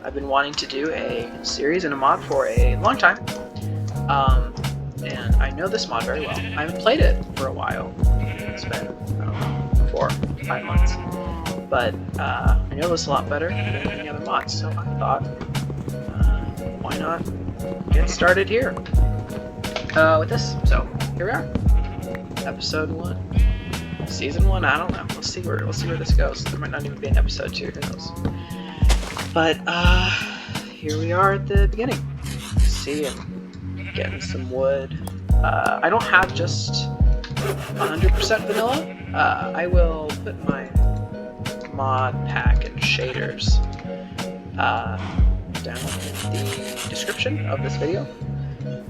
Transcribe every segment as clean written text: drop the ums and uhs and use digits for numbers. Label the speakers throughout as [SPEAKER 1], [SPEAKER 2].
[SPEAKER 1] I've been wanting to do a series and a mod for a long time, and I know this mod very well. I haven't played it for a while. It's been, I don't know, 4 or 5 months. But I know this a lot better than any other mods, so I thought, why not get started here with this. So here we are, episode 1, season 1. I don't know. We'll see where this goes. There might not even be an episode 2. Who knows? But here we are at the beginning. See, I'm getting some wood. I don't have just 100% vanilla. I will put my mod pack and shaders down in the description of this video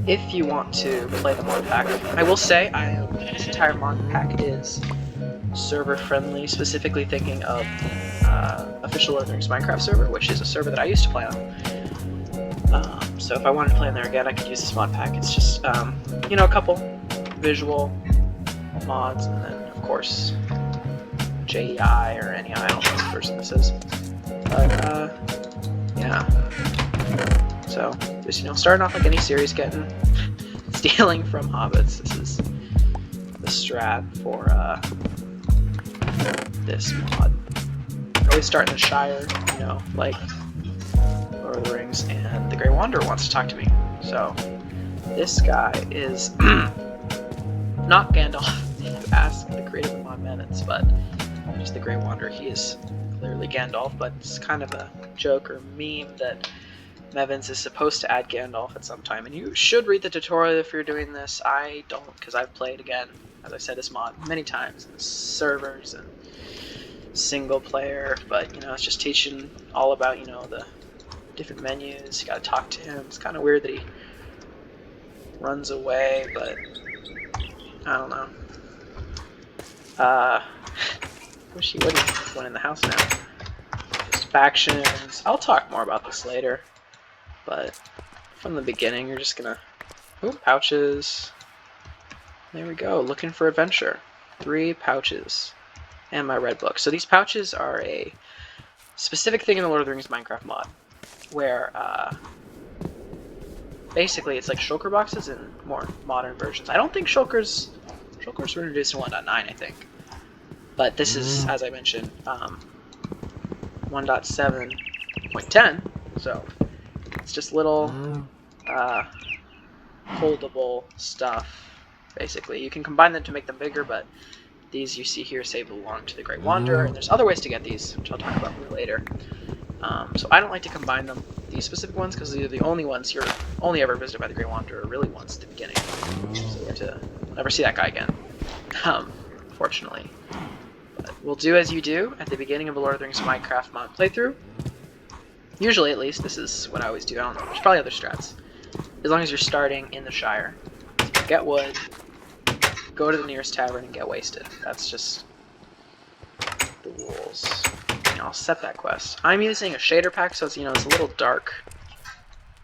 [SPEAKER 1] if you want to play the mod pack. I will say this entire mod pack is server friendly, specifically thinking of official LOTRmod Minecraft server, which is a server that I used to play on. So if I wanted to play on there again, I could use this mod pack. It's just you know, a couple visual mods, and then of course JEI or any, I don't know what version this is. But yeah. So just, you know, starting off like any series, stealing from hobbits. This is the strat for this mod. Always start in the Shire, you know, like Lord of the Rings, and the Grey Wanderer wants to talk to me. So this guy is not Gandalf, if you ask the creator of mod minutes, but just the Grey Wanderer. He is clearly Gandalf, but it's kind of a joke or meme that Mevins is supposed to add Gandalf at some time, and you should read the tutorial if you're doing this. I don't, because I've played, again, as I said, this mod many times in servers and single player, but you know, it's just teaching all about, you know, the different menus. You gotta talk to him. It's kind of weird that he runs away, but I don't know. Wish he wouldn't went in the house now. Just factions. I'll talk more about this later, but from the beginning, you're just gonna... Ooh, pouches. There we go. Looking for adventure. 3 pouches. And my red book. So these pouches are a specific thing in the Lord of the Rings Minecraft mod, where basically it's like shulker boxes in more modern versions. I don't think shulkers were introduced in 1.9, I think. But this is, as I mentioned, 1.7.10, so it's just little holdable stuff, basically. You can combine them to make them bigger, but these you see here say belong to the Great Wanderer, and there's other ways to get these, which I'll talk about later. So I don't like to combine them, these specific ones, because these are the only ones you're only ever visited by the Great Wanderer really once at the beginning. So you have to never see that guy again, fortunately. We'll do as you do at the beginning of a Lord of the Rings Minecraft mod playthrough. Usually, at least, this is what I always do. I don't know. There's probably other strats. As long as you're starting in the Shire. So get wood, go to the nearest tavern, and get wasted. That's just the rules. And I'll set that quest. I'm using a shader pack, so it's, you know, it's a little dark.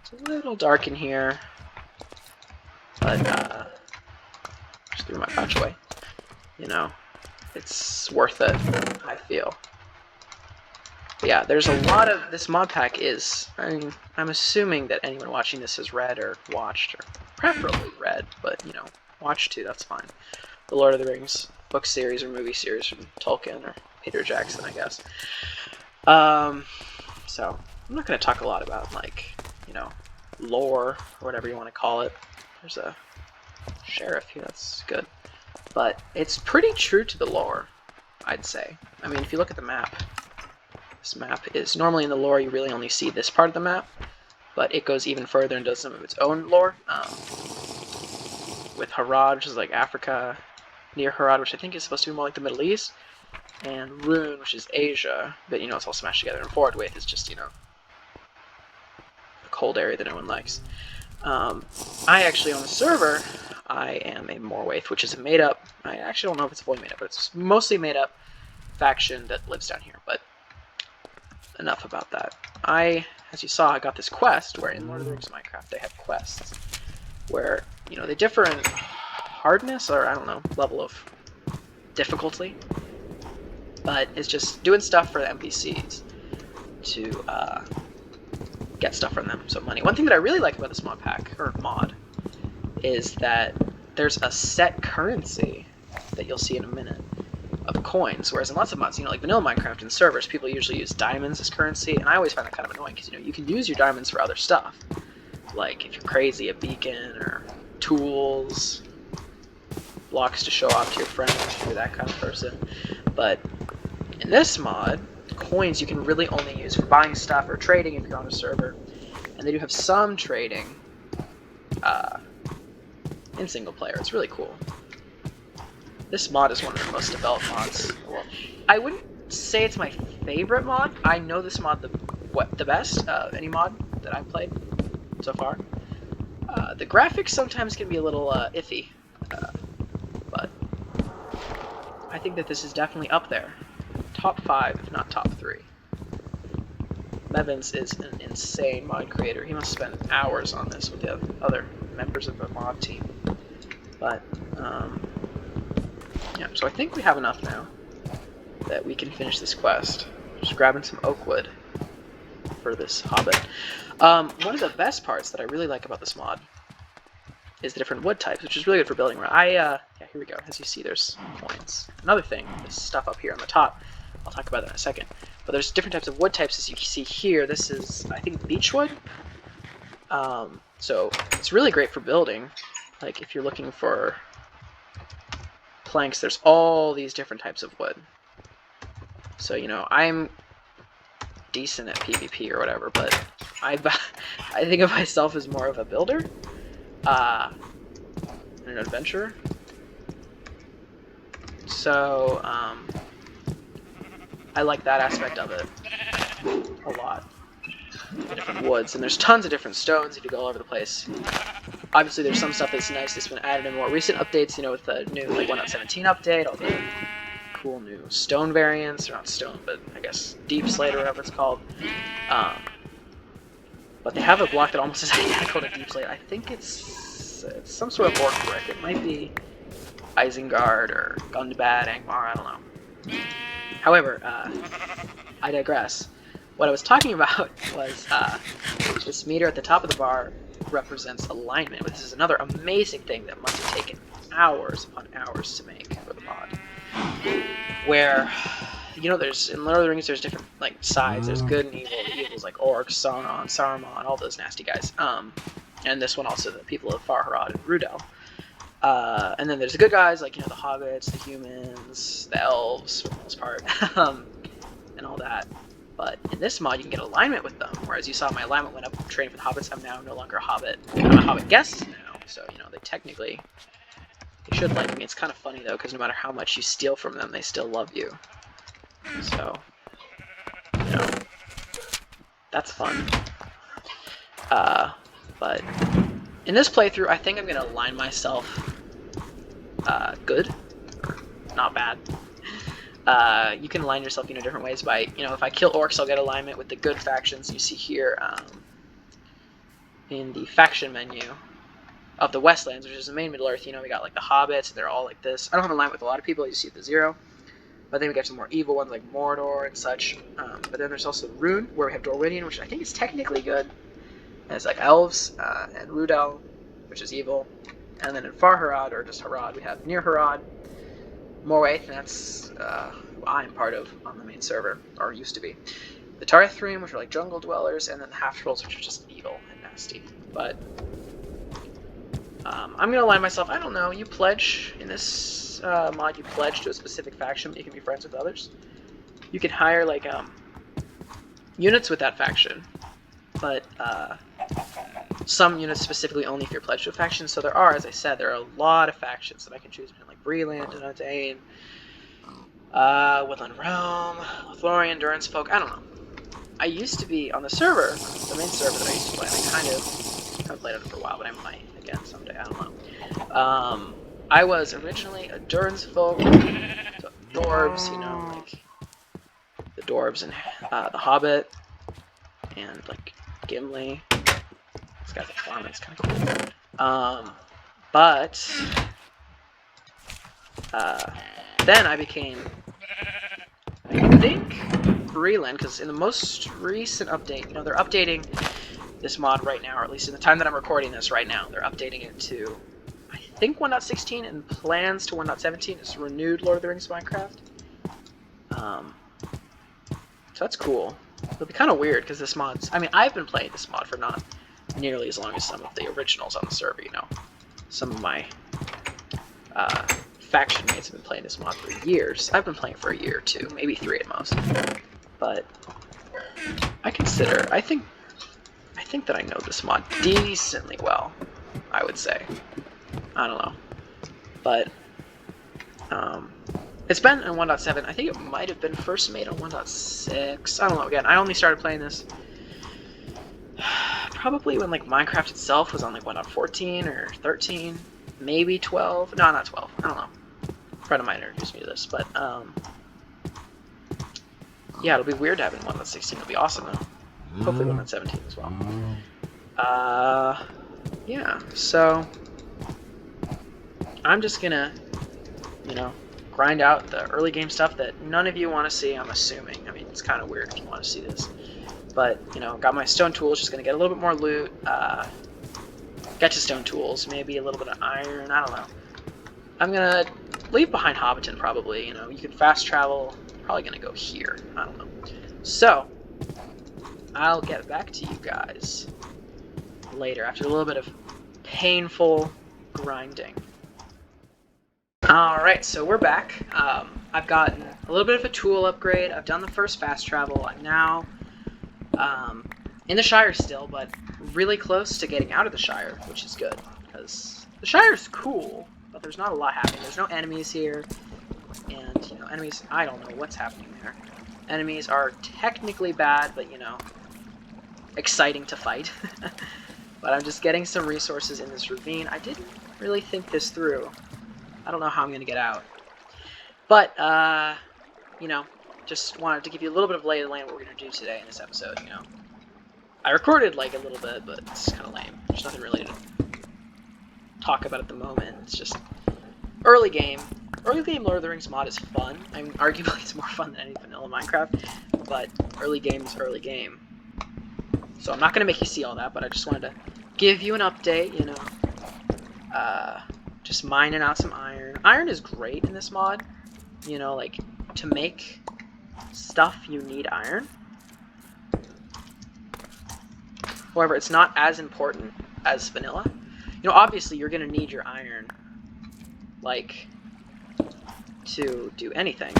[SPEAKER 1] It's a little dark in here. But, just threw my pouch away. You know. It's worth it, I feel. But yeah, there's a lot of... This mod pack is... I mean, I'm assuming that anyone watching this has read or watched, or preferably read, but, you know, watched too, that's fine. The Lord of the Rings book series or movie series from Tolkien or Peter Jackson, I guess. So, I'm not going to talk a lot about, like, you know, lore, or whatever you want to call it. There's a sheriff here, that's good. But it's pretty true to the lore, I'd say. I mean, if you look at the map, this map is... Normally in the lore, you really only see this part of the map, but it goes even further and does some of its own lore. With Harad, which is like Africa, near Harad, which I think is supposed to be more like the Middle East, and Rune, which is Asia, but, you know, it's all smashed together. And Fordwaith is just, you know, a cold area that no one likes. I actually, on the server, I am a Morwaith, which is a made-up... I actually don't know if it's fully made-up, but it's mostly made-up faction that lives down here, but enough about that. As you saw, I got this quest, where in Lord of the Rings Minecraft, they have quests where, you know, they differ in hardness, or, I don't know, level of difficulty, but it's just doing stuff for the NPCs to get stuff from them, so money. One thing that I really like about this mod pack, or mod, is that there's a set currency that you'll see in a minute of coins, whereas in lots of mods, you know, like vanilla Minecraft and servers, people usually use diamonds as currency, and I always find that kind of annoying because, you know, you can use your diamonds for other stuff, like if you're crazy, a beacon or tools, blocks to show off to your friends if you're that kind of person. But in this mod, coins you can really only use for buying stuff or trading if you're on a server, and they do have some trading in single player. It's really cool. This mod is one of the most developed mods in the world. I wouldn't say it's my favorite mod. I know this mod the best, any mod that I've played so far. The graphics sometimes can be a little iffy, but I think that this is definitely up there. Top 5, if not top 3. Levins is an insane mod creator. He must spend hours on this with the other members of the mod team. But, yeah, so I think we have enough now that we can finish this quest. Just grabbing some oak wood for this hobbit. One of the best parts that I really like about this mod is the different wood types, which is really good for building around. Yeah, here we go. As you see, there's coins. Another thing, this stuff up here on the top, I'll talk about that in a second. But there's different types of wood types, as you can see here. This is, I think, beechwood. So it's really great for building. Like, if you're looking for planks, there's all these different types of wood. So, you know, I'm decent at PvP or whatever, but I think of myself as more of a builder. And an adventurer. So, I like that aspect of it a lot. The different woods, and there's tons of different stones if you go all over the place. Obviously, there's some stuff that's nice that's been added in more recent updates, you know, with the new, like, 1.17 update, all the cool new stone variants, or not stone, but I guess deep slate or whatever it's called. But they have a block that almost is identical to deep slate. I think it's some sort of orc brick. It might be Isengard or Gundabad, Angmar, I don't know. However, I digress. What I was talking about was this meter at the top of the bar represents alignment. This is another amazing thing that must have taken hours upon hours to make for the mod. Where, you know, there's in Lord of the Rings, there's different like sides. There's good and evil. The evil's like orcs, Sauron, Saruman, all those nasty guys. And this one also the people of Farharad and Rudel. And then there's the good guys, like, you know, the hobbits, the humans, the elves for the most part, and all that. But in this mod, you can get alignment with them. Whereas you saw my alignment went up training for the hobbits, I'm now no longer a hobbit. I'm a hobbit guest now, so, you know, they should like me. It's kind of funny, though, because no matter how much you steal from them, they still love you. So, you know, that's fun. But in this playthrough, I think I'm going to align myself good, or not bad. You can align yourself, you know, different ways by, you know, if I kill orcs, I'll get alignment with the good factions you see here in the faction menu of the Westlands, which is the main Middle-earth. You know, we got, like, the hobbits, they're all like this. I don't have alignment with a lot of people, you see at the 0. But then we got some more evil ones like Mordor and such. But then there's also Rune, where we have Dorwinian, which I think is technically good. And it's like elves, and Rudel, which is evil. And then in Farharad, or just Harad, we have Near Harad, Morwaith, and that's who I'm part of on the main server, or used to be. The Tarthrim, which are like jungle dwellers, and then the Half-Trolls, which are just evil and nasty. But I'm going to align myself, I don't know, you pledge in this mod, you pledge to a specific faction, but you can be friends with others. You can hire, like, units with that faction, but some units specifically only if you're pledged to a faction. So there are, as I said, there are a lot of factions that I can choose between, like Breland, Donataine, Woodland Realm, Lothlorien, Durance Folk, I don't know. I used to be on the server, the main server that I used to play, and I kind of haven't played on it for a while, but I might again someday, I don't know. I was originally a Durance Folk, so dwarves, you know, like the dwarves and the Hobbit, and like Gimli. This guy's a farmer, it's kind of cool. But then I became, I think, Breland, because in the most recent update, you know, they're updating this mod right now, or at least in the time that I'm recording this right now. They're updating it to, I think, 1.16 and plans to 1.17. It's renewed Lord of the Rings Minecraft. So that's cool. It'll be kind of weird because this mod's... I mean, I've been playing this mod for not nearly as long as some of the originals on the server, you know. Some of my faction mates have been playing this mod for years. I've been playing for a year or two, maybe 3 at most. But I think that I know this mod decently well, I would say. I don't know. But it's been in 1.7. I think it might have been first made on 1.6. I don't know. Again, I only started playing this probably when like Minecraft itself was on like 1.14 or 13, maybe 12. No, not 12. I don't know. A friend of mine introduced me to this, but yeah, it'll be weird to have it in 1.16. It'll be awesome though. Hopefully 1.17 as well. Yeah. So I'm just gonna, you know, grind out the early game stuff that none of you want to see, I'm assuming. I mean, it's kind of weird if you want to see this. But, you know, got my stone tools, just going to get a little bit more loot. Get to stone tools, maybe a little bit of iron, I don't know. I'm going to leave behind Hobbiton, probably. You know, you can fast travel. Probably going to go here. I don't know. So, I'll get back to you guys later, after a little bit of painful grinding. Alright, so we're back. I've gotten a little bit of a tool upgrade. I've done the first fast travel. I'm now in the Shire still, but really close to getting out of the Shire, which is good, because the Shire's cool, but there's not a lot happening. There's no enemies here, and, you know, enemies, I don't know what's happening there. Enemies are technically bad, but, you know, exciting to fight. But I'm just getting some resources in this ravine. I didn't really think this through. I don't know how I'm going to get out. But, you know, just wanted to give you a little bit of lay of the land what we're going to do today in this episode, you know. I recorded, like, a little bit, but it's kind of lame. There's nothing really to talk about at the moment. It's just early game. Early game Lord of the Rings mod is fun. I mean, arguably it's more fun than any vanilla Minecraft, but early game is early game. So I'm not going to make you see all that, but I just wanted to give you an update, you know. Just mining out some iron. Iron is great in this mod. You know, like, to make stuff, you need iron. However, it's not as important as vanilla. You know, obviously, you're going to need your iron, like, to do anything.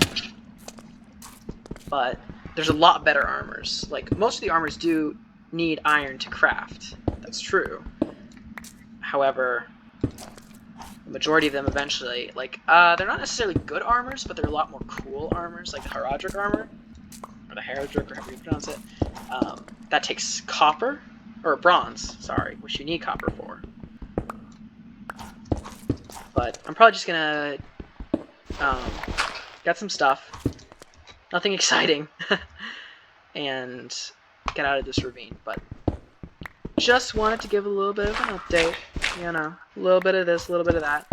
[SPEAKER 1] But there's a lot better armors. Like, most of the armors do need iron to craft. That's true. However, the majority of them eventually, like, they're not necessarily good armors, but they're a lot more cool armors, like the Haradric armor, or the Haradric, or however you pronounce it. That takes copper, or bronze, sorry, which you need copper for. But I'm probably just gonna get some stuff, nothing exciting, and get out of this ravine. But just wanted to give a little bit of an update, you know, a little bit of this, a little bit of that.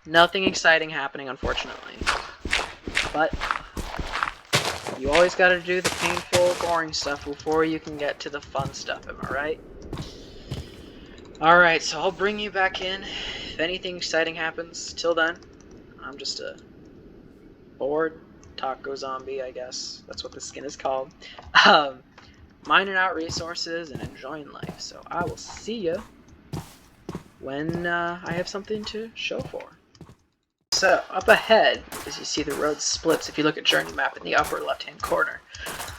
[SPEAKER 1] Nothing exciting happening, unfortunately. But you always gotta do the painful, boring stuff before you can get to the fun stuff, am I right? Alright, so I'll bring you back in if anything exciting happens. Till then, I'm just a bored taco zombie, I guess. That's what the skin is called. Mining out resources and enjoying life. So I will see you when I have something to show for. So up ahead, as you see, the road splits. If you look at Journeymap in the upper left-hand corner,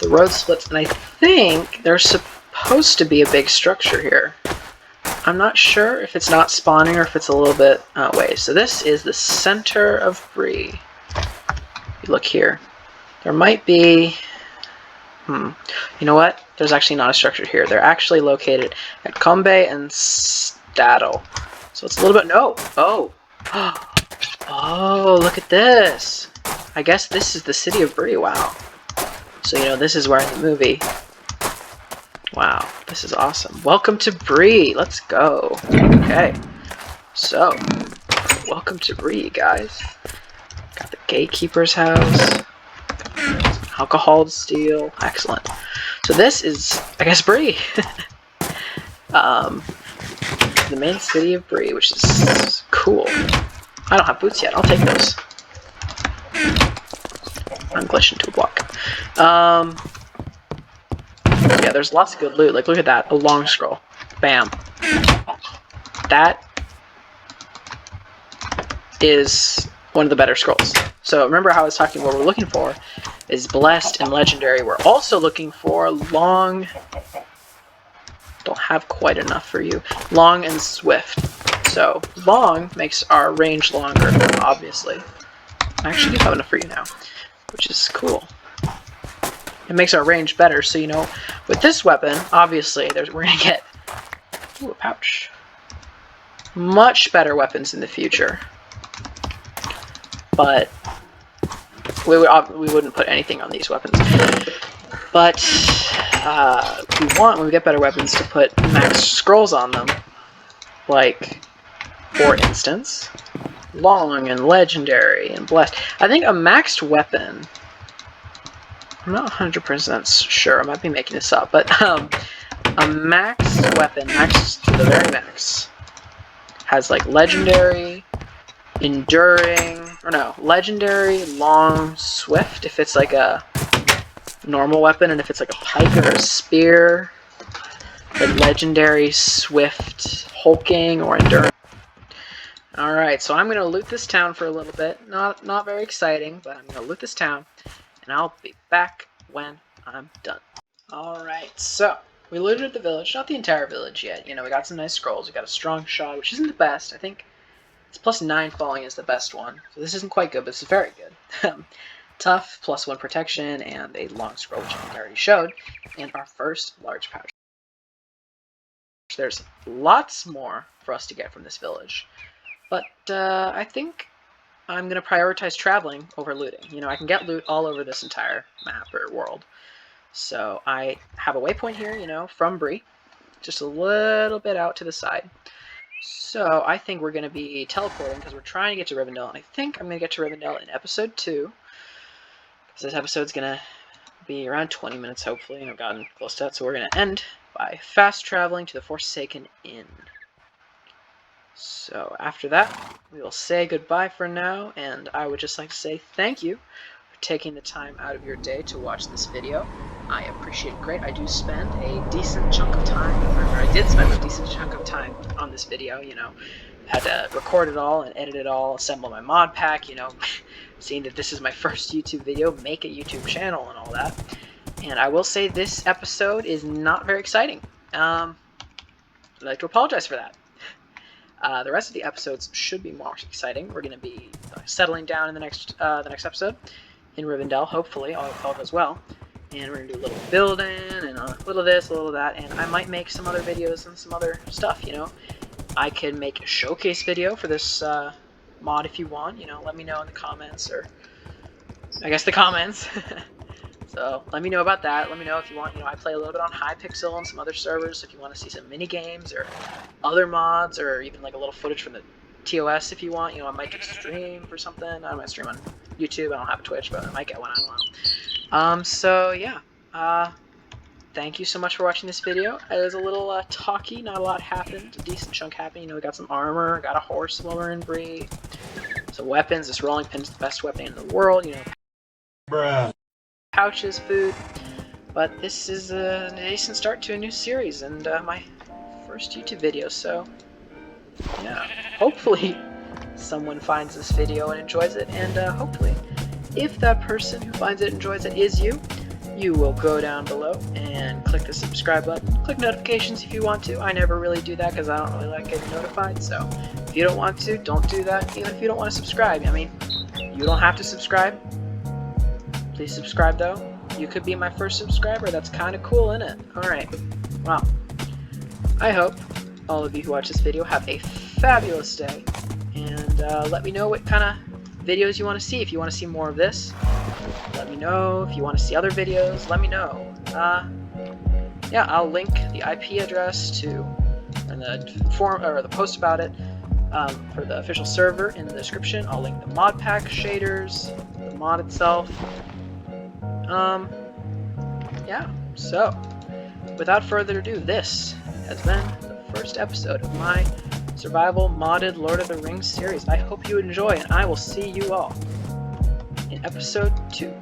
[SPEAKER 1] the road splits, and I think there's supposed to be a big structure here. I'm not sure if it's not spawning or if it's a little bit away. So this is the center of Bree. You look here. There might be... You know what? There's actually not a structure here. They're actually located at Combe and Staddle. So it's a little bit... No! Oh! Oh, look at this! I guess this is the city of Bree. Wow. So, you know, this is where in the movie... Wow, this is awesome. Welcome to Bree! Let's go! Okay. So, welcome to Bree, guys. Got the gatekeeper's house. Alcohol to steal. Excellent. So this is, I guess, Bree. The main city of Bree, which is cool. I don't have boots yet. I'll take those. I'm glitched into a block. Yeah, there's lots of good loot. Like, look at that. A long scroll. Bam. That is one of the better scrolls. So remember how I was talking what we're looking for is blessed and legendary. We're also looking for long... Don't have quite enough for you. Long and swift. So long makes our range longer, obviously. I actually do have enough for you now, which is cool. It makes our range better, so you know, with this weapon, obviously, we're gonna get a pouch. Much better weapons in the future. But we wouldn't put anything on these weapons. But we want, when we get better weapons, to put max scrolls on them. Like, for instance, long and legendary and blessed. I think a maxed weapon, I'm not 100% sure, I might be making this up, but a maxed weapon, maxed to the very max, has like legendary, enduring, or no, legendary, long, swift, if it's like a normal weapon, and if it's like a pike or a spear, like legendary, swift, hulking, or enduring. Alright, so I'm going to loot this town for a little bit. Not very exciting, but I'm going to loot this town, and I'll be back when I'm done. Alright, so we looted the village. Not the entire village yet. You know, we got some nice scrolls. We got a strong shot, which isn't the best. I think it's +9 falling is the best one. So this isn't quite good, but it's very good. Tough, +1 protection, and a long scroll, which I think I already showed, and our first large pouch. There's lots more for us to get from this village. But I think I'm going to prioritize traveling over looting. You know, I can get loot all over this entire map or world. So I have a waypoint here, you know, from Bree, just a little bit out to the side. So I think we're going to be teleporting because we're trying to get to Rivendell. And I think I'm going to get to Rivendell in episode 2. Because this episode's going to be around 20 minutes, hopefully. And I've gotten close to that. So we're going to end by fast traveling to the Forsaken Inn. So after that, we will say goodbye for now, and I would just like to say thank you for taking the time out of your day to watch this video. I appreciate it great. I do spend a decent chunk of time, or I did spend a decent chunk of time on this video, you know. Had to record it all and edit it all, assemble my mod pack, you know, seeing that this is my first YouTube video, make a YouTube channel and all that. And I will say this episode is not very exciting. I'd like to apologize for that. The rest of the episodes should be more exciting. We're going to be settling down in the next episode in Rivendell, hopefully, all goes well. And we're going to do a little building, and a little of this, a little of that, and I might make some other videos and some other stuff, you know. I could make a showcase video for this mod if you want, you know, let me know in the comments, or I guess the comments. So let me know about that. Let me know if you want, you know, I play a little bit on Hypixel and some other servers, so if you want to see some mini games or other mods, or even like a little footage from the TOS if you want, you know, I might do a stream for something. I might stream on YouTube. I don't have a Twitch, but I might get one. I don't know. So yeah, thank you so much for watching this video. It was a little talky, not a lot happened. A decent chunk happened. You know, we got some armor, got a horse while we're in Bree. Some weapons. This rolling pin's the best weapon in the world. You know. Bruh. Pouches, food, but this is a decent start to a new series and my first YouTube video, so yeah, hopefully someone finds this video and enjoys it, and hopefully if that person who finds it and enjoys it is you, you will go down below and click the subscribe button, click notifications if you want to. I never really do that because I don't really like getting notified, so if you don't want to, don't do that. Even if you don't want to subscribe, I mean, you don't have to subscribe. Please subscribe though. You could be my first subscriber. That's kind of cool, isn't it? Alright. Well, I hope all of you who watch this video have a fabulous day. And let me know what kind of videos you want to see. If you want to see more of this, let me know. If you want to see other videos, let me know. Yeah, I'll link the IP address to and the form or the post about it for the official server in the description. I'll link the mod pack shaders, the mod itself. Yeah, so without further ado, this has been the first episode of my survival modded Lord of the Rings series. I hope you enjoy, and I will see you all in episode 2.